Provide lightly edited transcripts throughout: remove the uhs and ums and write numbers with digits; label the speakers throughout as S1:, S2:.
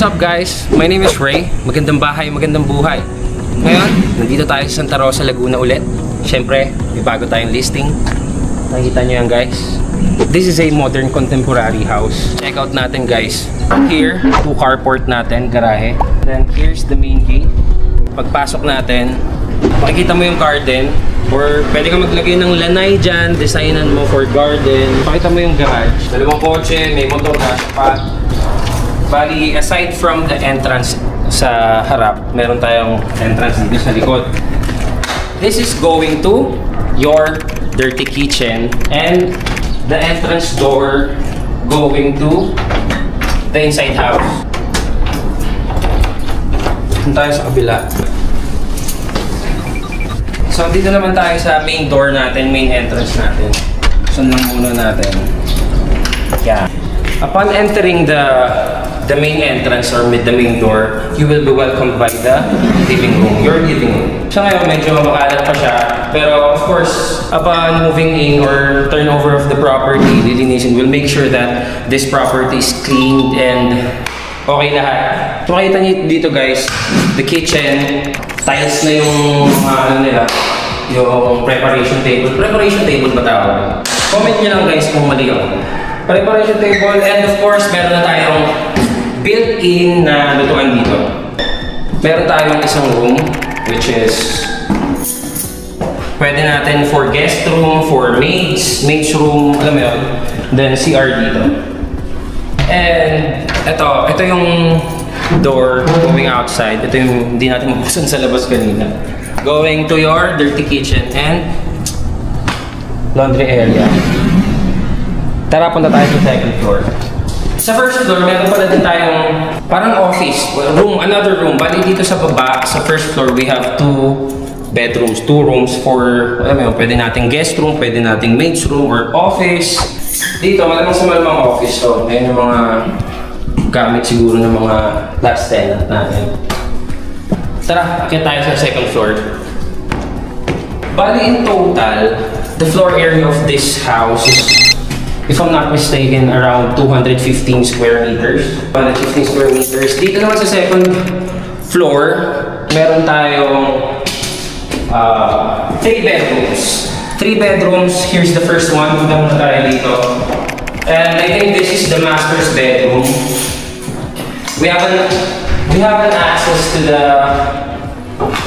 S1: up guys? My name is Ray. Magandang bahay, magandang buhay. Ngayon, nandito tayo sa Santa Rosa, Laguna ulit. Siyempre, may bago tayong listing. Nakikita nyo yan guys. This is a modern contemporary house. Check out natin guys. Here, 2 carport natin, garahe. Then here's the main gate. Pagpasok natin, makikita mo yung garden. Or pwede ka maglagay ng lanay dyan, designan mo for garden. Pakita mo yung garage. Dalawang kotse, may motor na pa. Bali, aside from the entrance sa harap, meron tayong entrance dito sa likod. This is going to your dirty kitchen and the entrance door going to the inside house. Punta tayo sa kabila. So, dito naman tayo sa main door natin, main entrance natin. Saan lang muna natin. Yeah. Upon entering the main entrance or the main door, you will be welcomed by the living room, your living room. Siya ngayon, medyo makalat pa siya. Pero of course, upon moving in or turnover of the property, lilinisin, we'll make sure that this property is cleaned and okay lahat. So makita niyo dito guys, the kitchen, tiles na yung ano nila, yung preparation table. Preparation table ba tawag? Comment niyo lang guys kung mali ako. Preparation table, and of course, meron na tayong built-in na lutuan dito. Meron tayong isang room, which is pwede natin for guest room, for maid's room, alam mo yun. Then CR dito. And ito yung door going outside. Ito yung hindi natin mabuksan sa labas kanina. Going to your dirty kitchen and laundry area. Tara, punta tayo sa second floor. Sa first floor, meron pala din tayong parang office, room, another room. Bali dito sa baba, sa first floor, we have 2 bedrooms, 2 rooms for, alam mo, pwede nating guest room, pwede nating maid's room or office. Dito, malamang sa malamang office to. Ayan yung mga gamit siguro ng mga last tenant natin. Tara, akit tayo sa second floor. Bali in total, the floor area of this house is, if I'm not mistaken, around 215 square meters. 215 square meters. Dito naman sa second floor, meron tayong 3 bedrooms. 3 bedrooms. Here's the first one. Punta muna tayo dito. And I think this is the master's bedroom. We have an access to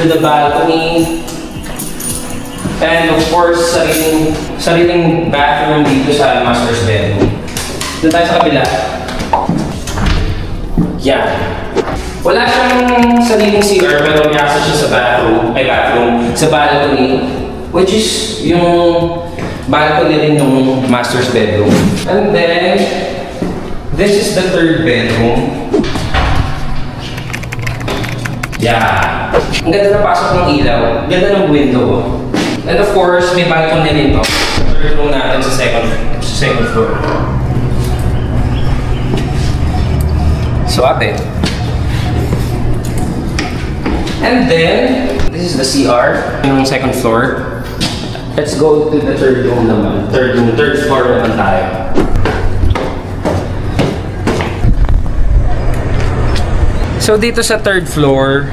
S1: the balcony. And of course, sariling bathroom dito sa master's bedroom. Doon tayo sa kabila. Yeah. Wala siyang sariling CR, pero may access siya sa bathroom, sa balcony, which is yung balcony rin ng master's bedroom. And then, this is the third bedroom. Yeah. Ang ganda na pasok ng ilaw. Ganda ng window. And of course, may balcony rin to. Third room natin sa second floor. So, ate. And then, this is the CR, yung second floor. Let's go to the third room naman. Third floor naman tayo. So, dito sa third floor,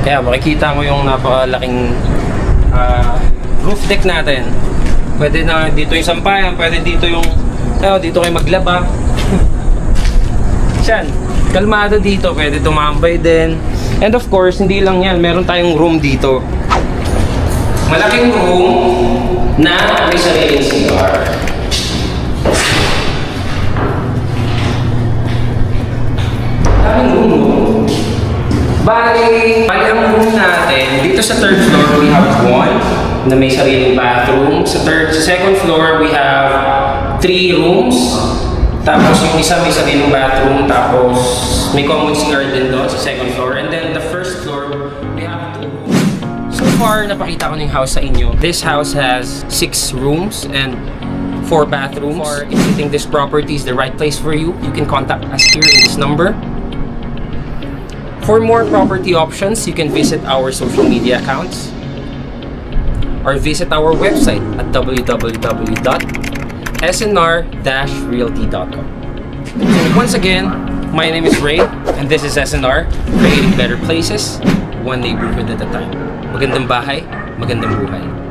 S1: kaya makikita mo yung napakalaking roof deck natin. Pwede na dito yung sampayan, pwede dito yung dito kayo maglaba. Yan, kalmado dito, pwede tumambay din. And of course, hindi lang yan, meron tayong room dito. Malaking room na may sariling CR. Malaking room. Bali ang room natin, dito sa third floor, we have 1 na may sariling bathroom. Sa second floor, we have 3 rooms. Tapos yung isa may sariling bathroom. Tapos may common CR din doon sa second floor. And then the first floor, we have 2 rooms. So far, napakita ko na yung house sa inyo. This house has 6 rooms and 4 bathrooms. Or if you think this property is the right place for you, you can contact us here in this number. For more property options, you can visit our social media accounts or visit our website at www.snr-realty.com. So once again, My name is Ray, and this is SNR, creating better places, one neighborhood at a time. Magandang bahay, magandang buhay.